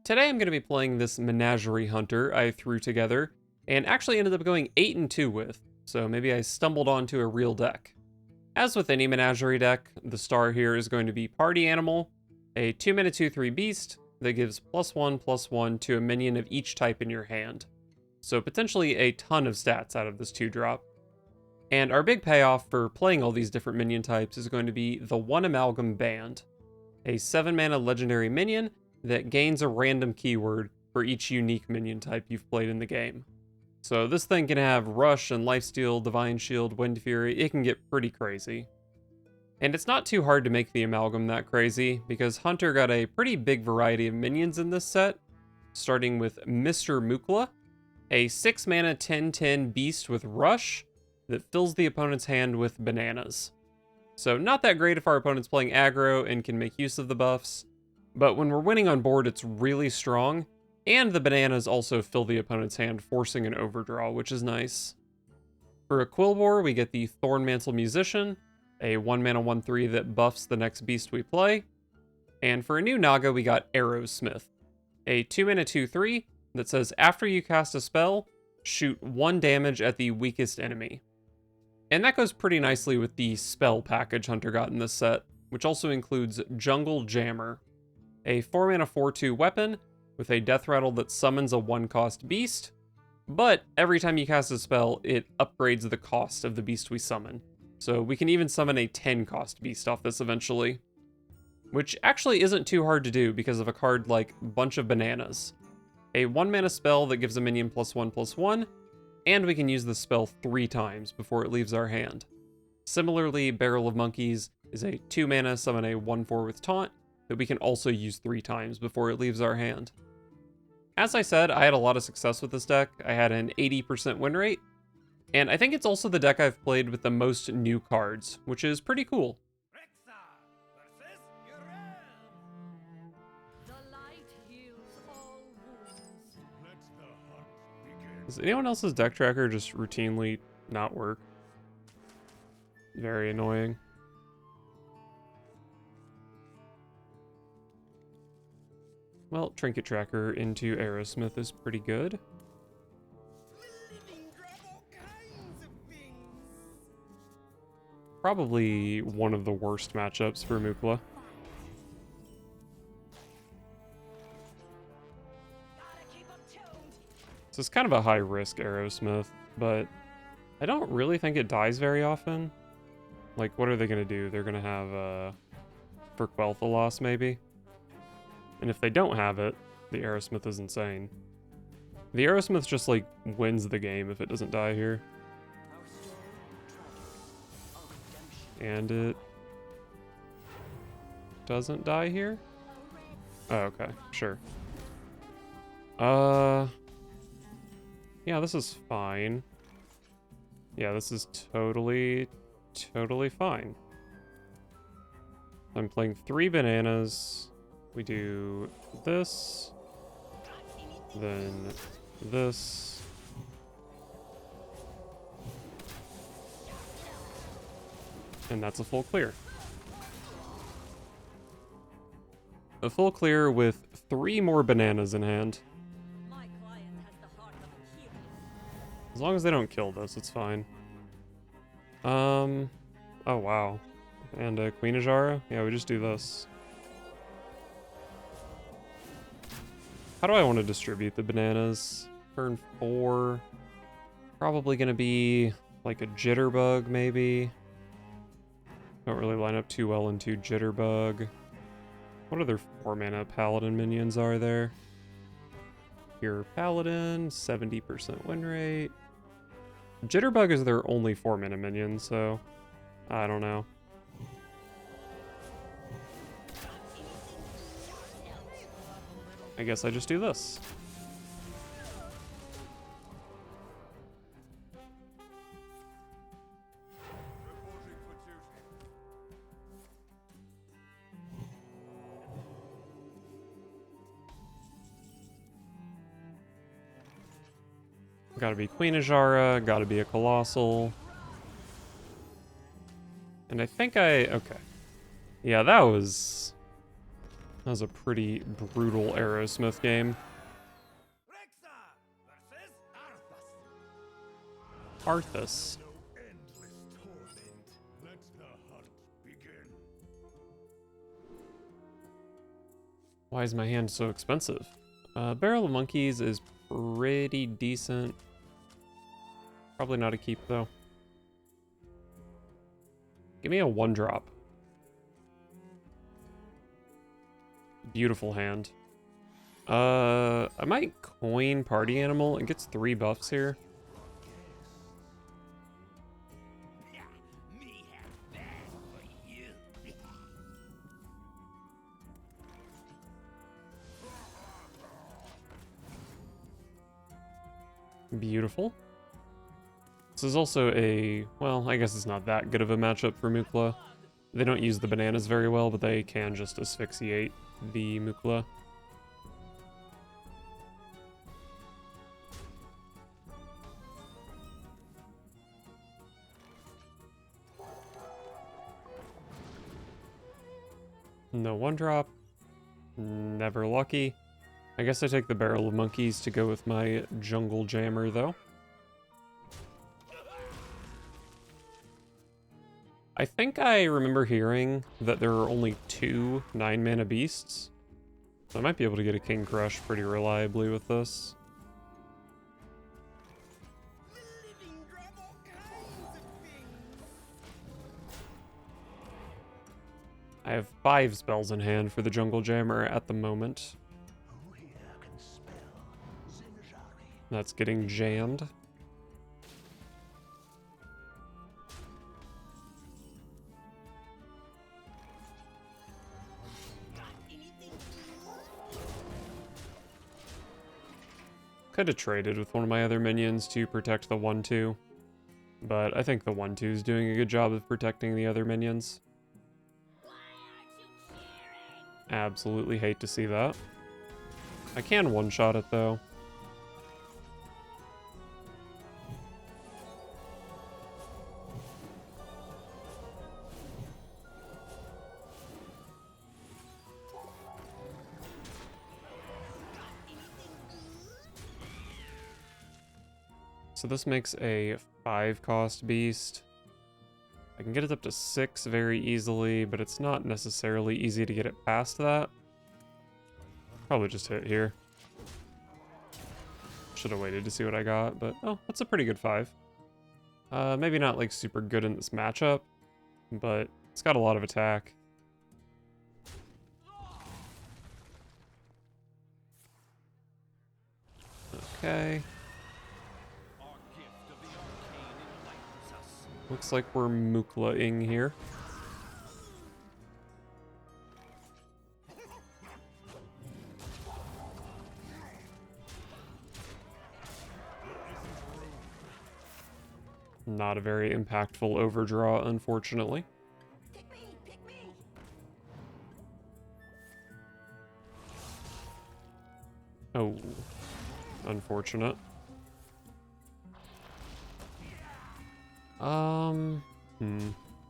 Today I'm going to be playing this Menagerie Hunter I threw together, and actually ended up going 8-2 with, so maybe I stumbled onto a real deck. As with any Menagerie deck, the star here is going to be Party Animal, a 2-mana 2/3 beast that gives +1/+1 to a minion of each type in your hand. So potentially a ton of stats out of this 2-drop. And our big payoff for playing all these different minion types is going to be the One-Amalgam Band, a 7-mana legendary minion that gains a random keyword for each unique minion type you've played in the game. So this thing can have Rush and Lifesteal, Divine Shield, Wind Fury. It can get pretty crazy. And it's not too hard to make the Amalgam that crazy, because Hunter got a pretty big variety of minions in this set, starting with Mr. Mukla, a 6-mana 10/10 beast with Rush that fills the opponent's hand with bananas. So not that great if our opponent's playing aggro and can make use of the buffs, but when we're winning on board it's really strong, and the bananas also fill the opponent's hand, forcing an overdraw, which is nice. For a Quillbore, we get the Thornmantle Musician, a 1-mana 1/3 that buffs the next beast we play. And for a new Naga, we got Arrowsmith, a 2-mana 2/3 that says after you cast a spell, shoot 1 damage at the weakest enemy. And that goes pretty nicely with the spell package Hunter got in this set, which also includes Jungle Jammer, a 4-mana 4/2 weapon with a death rattle that summons a 1-cost beast, but every time you cast a spell, it upgrades the cost of the beast we summon. So we can even summon a 10-cost beast off this eventually, which actually isn't too hard to do because of a card like Bunch of Bananas, a 1-mana spell that gives a minion +1/+1, and we can use the spell 3 times before it leaves our hand. Similarly, Barrel of Monkeys is a 2-mana summon a 1/4 with Taunt that we can also use 3 times before it leaves our hand. As I said, I had a lot of success with this deck. I had an 80% win rate, and I think it's also the deck I've played with the most new cards, which is pretty cool. Does anyone else's deck tracker just routinely not work? Very annoying. Well, Trinket Tracker into Arrowsmith is pretty good. Probably one of the worst matchups for Mukla. So it's kind of a high-risk Arrowsmith, but I don't really think it dies very often. Like, what are they going to do? They're going to have, for Quel'Thalas, maybe? And if they don't have it, the Arrowsmith is insane. The Arrowsmith just, like, wins the game if it doesn't die here. And it doesn't die here? Oh, okay, sure. Yeah, this is fine. Yeah, this is totally fine. I'm playing 3 bananas. We do this, then this, and that's a full clear. A full clear with 3 more bananas in hand. As long as they don't kill this, it's fine. Oh wow. And Queen Ajara? Yeah, we just do this. How do I want to distribute the bananas? Turn 4. Probably gonna be like a Jitterbug, maybe. Don't really line up too well into Jitterbug. What other 4-mana Paladin minions are there? Pure Paladin, 70% win rate. Jitterbug is their only 4-mana minion, so I don't know. I guess I just do this. Gotta be Queen Ajara, gotta be a Colossal. And I think okay. Yeah, that was That was a pretty brutal Aerosmith game. Arthas. Why is my hand so expensive? Barrel of Monkeys is pretty decent. Probably not a keep though. Give me a 1-drop. Beautiful hand. I might coin Party Animal. It gets 3 buffs here. Beautiful. This is also a, well, I guess it's not that good of a matchup for Mukla. They don't use the bananas very well, but they can just asphyxiate the Mukla. No 1-drop. Never lucky. I guess I take the Barrel of Monkeys to go with my Jungle Jammer, though. I think I remember hearing that there are only 2 9-mana beasts. So I might be able to get a King Crush pretty reliably with this. I have 5 spells in hand for the Jungle Jammer at the moment. That's getting jammed. Could have traded with one of my other minions to protect the 1-2, but I think the 1-2 is doing a good job of protecting the other minions. Absolutely hate to see that. I can one-shot it though. So this makes a 5-cost beast. I can get it up to 6 very easily, but it's not necessarily easy to get it past that. Probably just hit here. Should have waited to see what I got, but oh, that's a pretty good 5. Maybe not like super good in this matchup, but it's got a lot of attack. Okay. Looks like we're Mukla-ing here. Not a very impactful overdraw, unfortunately. Pick me. Oh, unfortunate.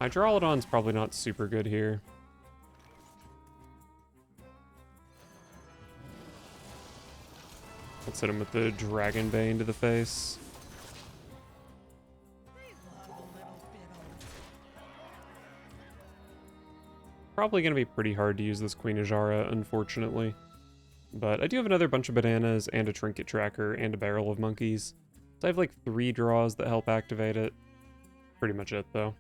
Hydrolodon's probably not super good here. Let's hit him with the Dragon Bane to the face. Probably going to be pretty hard to use this Queen Ajara, unfortunately. But I do have another bunch of bananas and a Trinket Tracker and a Barrel of Monkeys. So I have like 3 draws that help activate it. Pretty much it, though.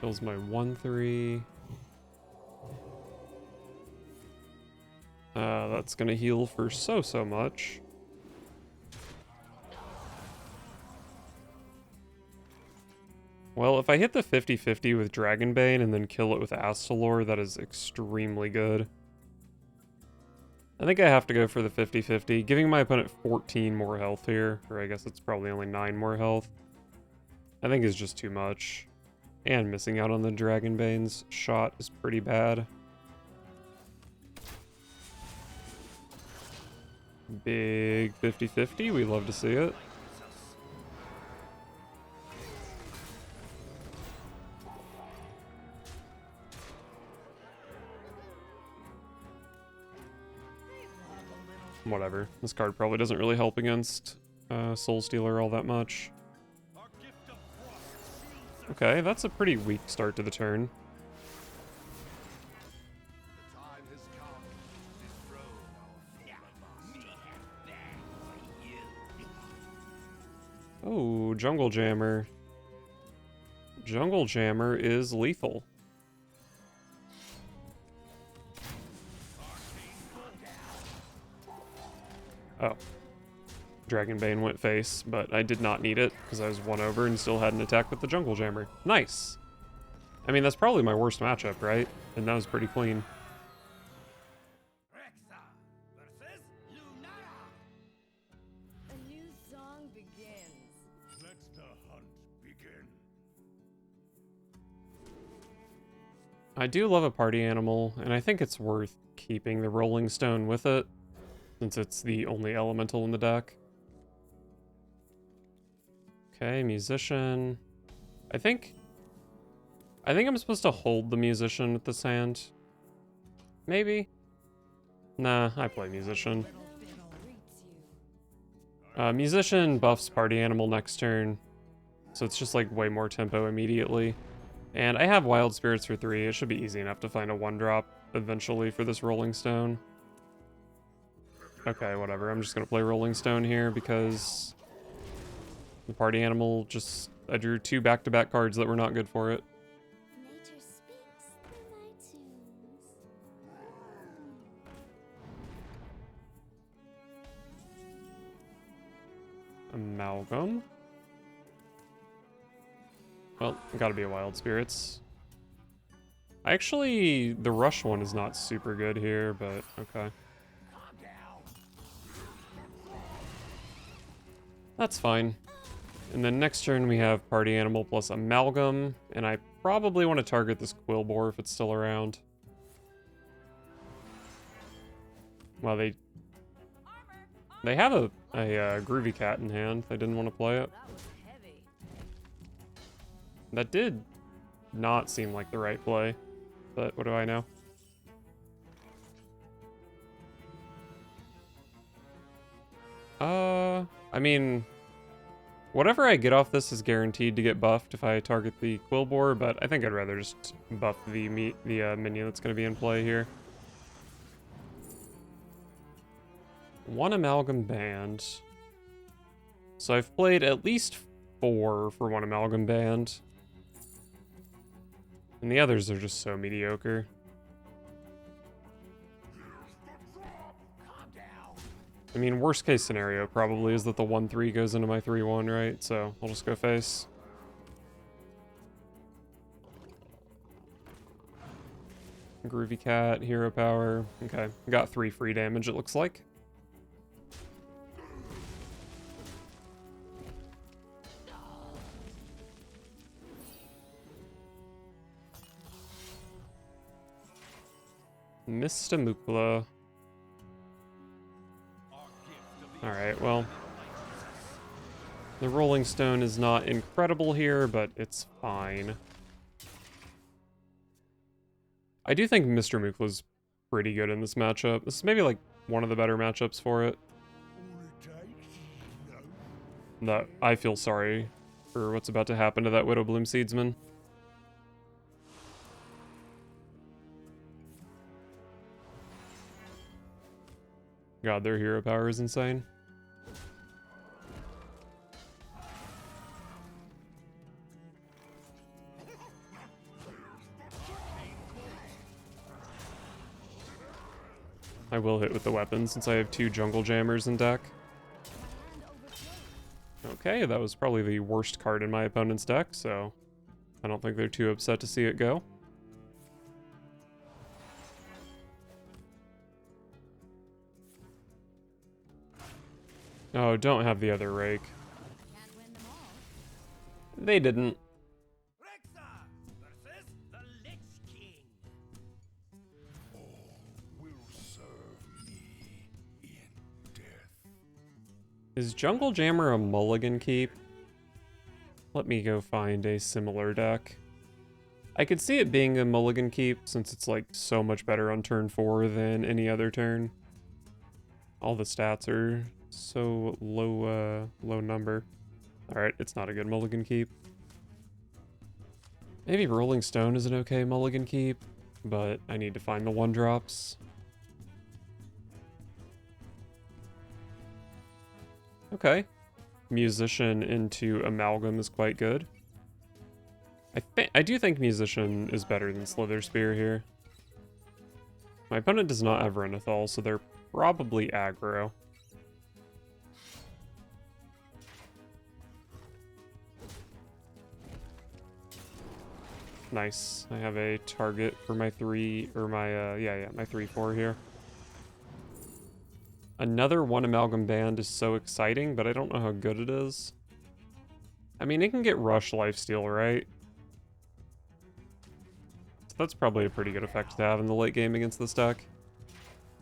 Kills my 1/3. That's gonna heal for so much. Well, if I hit the 50-50 with Dragonbane and then kill it with Astalor, that is extremely good. I think I have to go for the 50-50, giving my opponent 14 more health here, or I guess it's probably only 9 more health. I think is just too much. And missing out on the Dragonbane's shot is pretty bad. Big 50-50, we love to see it. Whatever. This card probably doesn't really help against Soul Stealer all that much. Okay, that's a pretty weak start to the turn. Oh, Jungle Jammer. Jungle Jammer is lethal. Oh. Dragonbane went face, but I did not need it because I was 1 over and still had an attack with the Jungle Jammer. Nice. I mean, that's probably my worst matchup, right? And that was pretty clean. A new song begins. Let the hunt begin. I do love a party animal, and I think it's worth keeping the Rolling Stone with it, since it's the only elemental in the deck. Okay, Musician. I think I'm supposed to hold the Musician with this hand. Maybe? Nah, I play Musician. Musician buffs party animal next turn, so it's just like way more tempo immediately. And I have Wild Spirits for 3. It should be easy enough to find a 1-drop eventually for this Rolling Stone. Okay, whatever. I'm just gonna play Rolling Stone here because the party animal just... I drew 2 back-to-back cards that were not good for it. Nature speaks through my tunes. Amalgam. Well, gotta be a Wild Spirits. Actually, the Rush one is not super good here, but okay. That's fine. And then next turn we have Party Animal plus Amalgam, and I probably want to target this Quillbore if it's still around. Well, they have a Groovy Cat in hand. They didn't want to play it. That was heavy. That did not seem like the right play, but what do I know? I mean, whatever I get off this is guaranteed to get buffed if I target the Quillbore, but I think I'd rather just buff the minion that's going to be in play here. One-Amalgam banned. So I've played at least 4 for One-Amalgam banned. And the others are just so mediocre. I mean, worst case scenario probably is that the 1-3 goes into my 3-1, right? So I'll just go face. Groovy Cat, Hero Power. Okay, got 3 free damage, it looks like. Mistamukla. Alright, well. The Rolling Stone is not incredible here, but it's fine. I do think Mr. Mookla's pretty good in this matchup. This is maybe like one of the better matchups for it. That I feel sorry for what's about to happen to that Widowbloom Seedsman. God, their hero power is insane. I will hit with the weapon since I have 2 Jungle Jammers in deck. Okay, that was probably the worst card in my opponent's deck, so I don't think they're too upset to see it go. Oh, don't have the other rake. Can't win them all. They didn't. Rexa versus the Lich King. All will serve me in death. Is Jungle Jammer a mulligan keep? Let me go find a similar deck. I could see it being a mulligan keep since it's like so much better on turn 4 than any other turn. All the stats are so low number. Alright, it's not a good mulligan keep. Maybe Rolling Stone is an okay mulligan keep, but I need to find the 1-drops. Okay. Musician into Amalgam is quite good. I do think Musician is better than Slither Spear here. My opponent does not have Renathal, so they're probably aggro. Nice. I have a target for my 3, or my, my 3/4 here. Another One-Amalgam band is so exciting, but I don't know how good it is. I mean, it can get Rush Lifesteal, right? So that's probably a pretty good effect to have in the late game against this deck.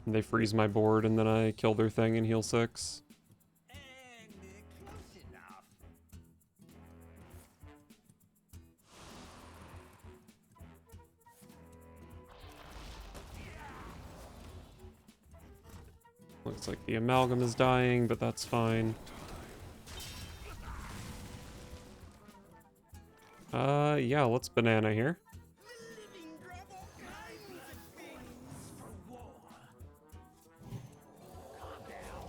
And they freeze my board, and then I kill their thing and heal 6. Close enough. Looks like the Amalgam is dying, but that's fine. Yeah, let's banana here. Living grab all kinds of things for war.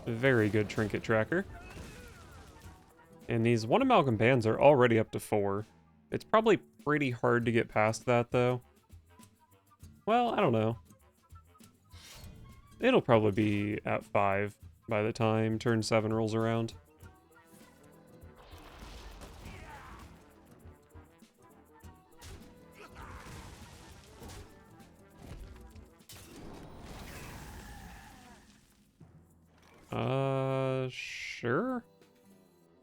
Very good trinket tracker. And these One-Amalgam bands are already up to 4. It's probably pretty hard to get past that, though. Well, I don't know. It'll probably be at 5 by the time turn 7 rolls around. Sure.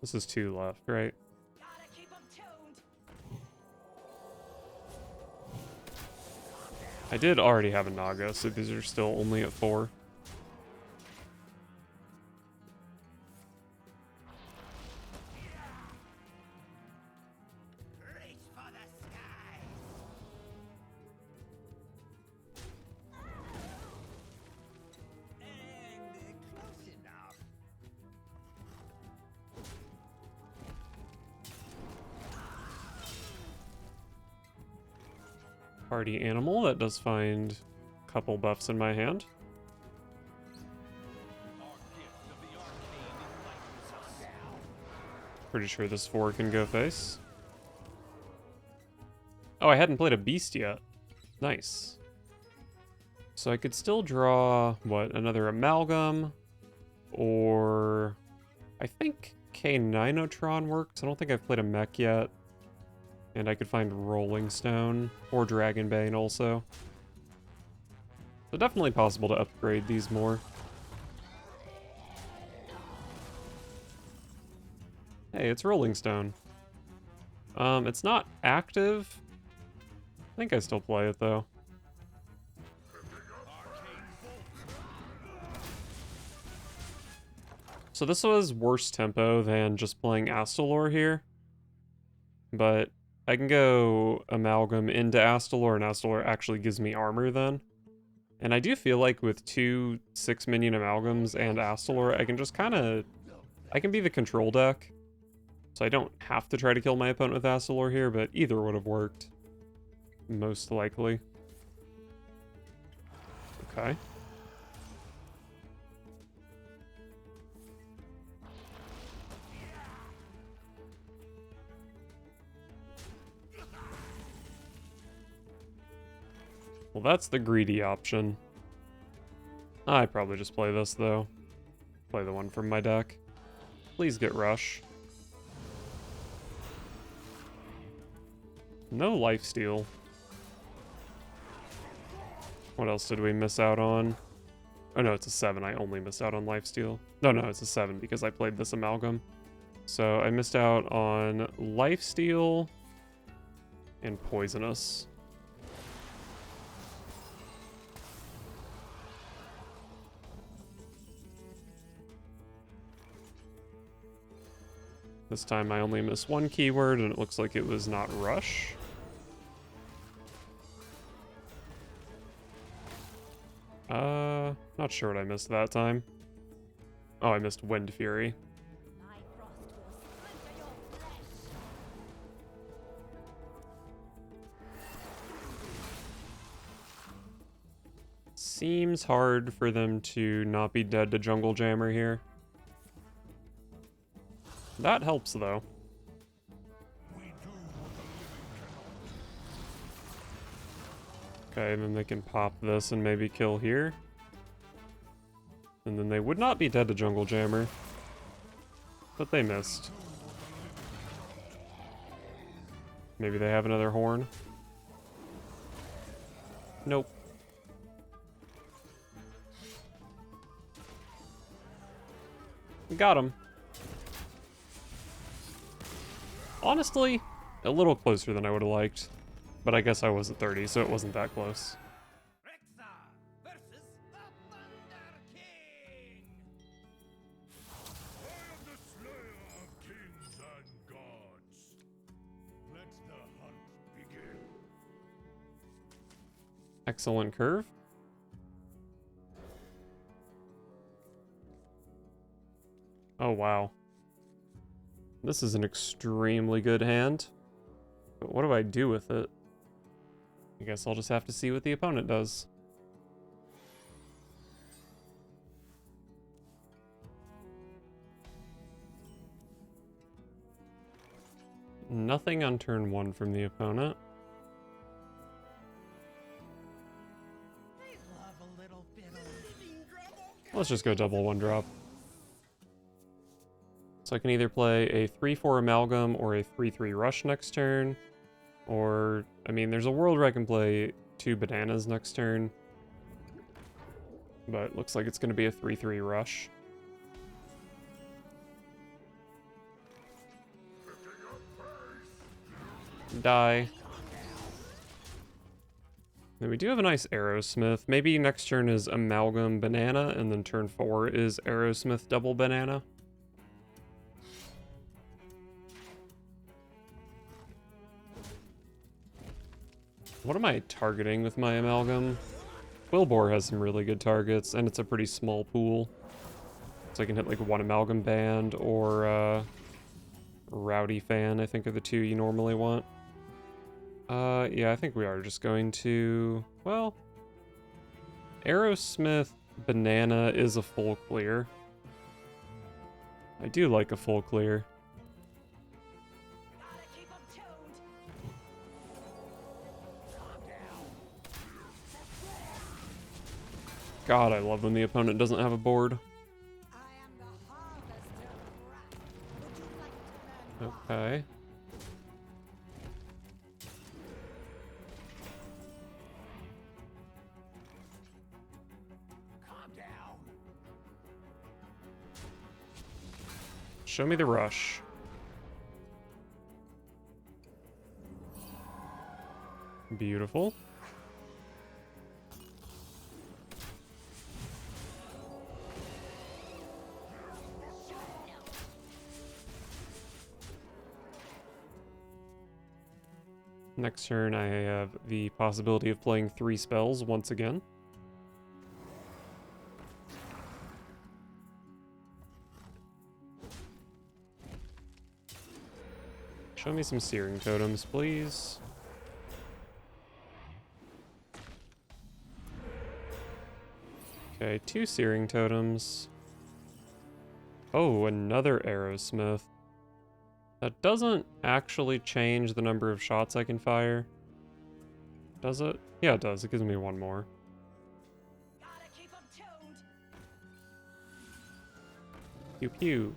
This is 2 left, right? Gotta keep 'em tuned. I did already have a Naga, so these are still only at 4. Reach for the skies. And close enough. Party animal, that does find a couple buffs in my hand. Our gift of the arcane enlightens us. Pretty sure this 4 can go face. Oh, I hadn't played a beast yet. Nice. So I could still draw, what, another Amalgam? Or I think K9otron works. I don't think I've played a mech yet. And I could find Rolling Stone or Dragonbane also. So definitely possible to upgrade these more. Hey, it's Rolling Stone. It's not active. I think I still play it though. So this was worse tempo than just playing Astalor here. But I can go Amalgam into Astalor, and Astalor actually gives me armor then. And I do feel like with 2 6-minion Amalgams and Astalor, I can just kind of... I can be the control deck. So I don't have to try to kill my opponent with Astalor here, but either would have worked. Most likely. Okay. Well, that's the greedy option. I probably just play this, though. Play the one from my deck. Please get Rush. No lifesteal. What else did we miss out on? Oh no, it's a 7. I only missed out on lifesteal. No, it's a 7 because I played this Amalgam. So I missed out on lifesteal and poisonous. This time I only missed 1 keyword, and it looks like it was not Rush. Not sure what I missed that time. Oh, I missed Wind Fury. My frost will splinter your flesh. Seems hard for them to not be dead to Jungle Jammer here. That helps, though. Okay, then they can pop this and maybe kill here. And then they would not be dead to Jungle Jammer. But they missed. Maybe they have another horn. Nope. Got him. Honestly, a little closer than I would have liked. But I guess I was at 30, so it wasn't that close. Rexa versus the Thunder King. I am the slayer of kings and gods. Let the hunt begin. Excellent curve. Oh, wow. This is an extremely good hand. But what do I do with it? I guess I'll just have to see what the opponent does. Nothing on turn 1 from the opponent. They love a little bit of living trouble. Let's just go double 1-drop. So I can either play a 3-4 Amalgam or a 3-3 Rush next turn. Or, I mean, there's a world where I can play 2 Bananas next turn. But it looks like it's going to be a 3-3 Rush. Die. Then we do have a nice Aerosmith. Maybe next turn is Amalgam Banana, and then turn 4 is Aerosmith Double Banana. What am I targeting with my Amalgam? Quillbore has some really good targets, and it's a pretty small pool. So I can hit like one Amalgam Band or Rowdy Fan, I think are the two you normally want. Yeah, I think we are just going to, well, Aerosmith Banana is a full clear. I do like a full clear. Gotta keep 'em tuned. God, I love when the opponent doesn't have a board. I am the harvester of wrath. Would you like to learn more? Okay. Calm down. Show me the rush. Beautiful. Next turn, I have the possibility of playing 3 spells once again. Show me some Searing Totems, please. Okay, 2 Searing Totems. Oh, another Aerosmith. That doesn't actually change the number of shots I can fire. Does it? Yeah, it does. It gives me 1 more. Gotta keep 'em tuned. Pew pew.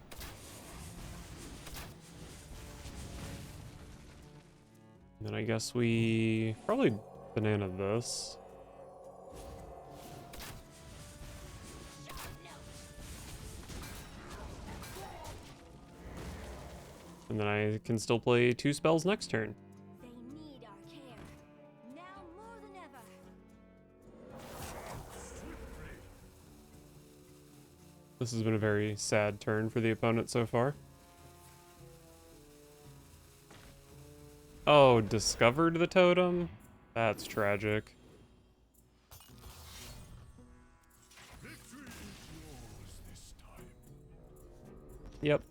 And then I guess we probably banana this. And then I can still play 2 spells next turn. They need our care. Now more than ever. This has been a very sad turn for the opponent so far. Oh, discovered the totem? That's tragic. Victory is yours this time. Yep.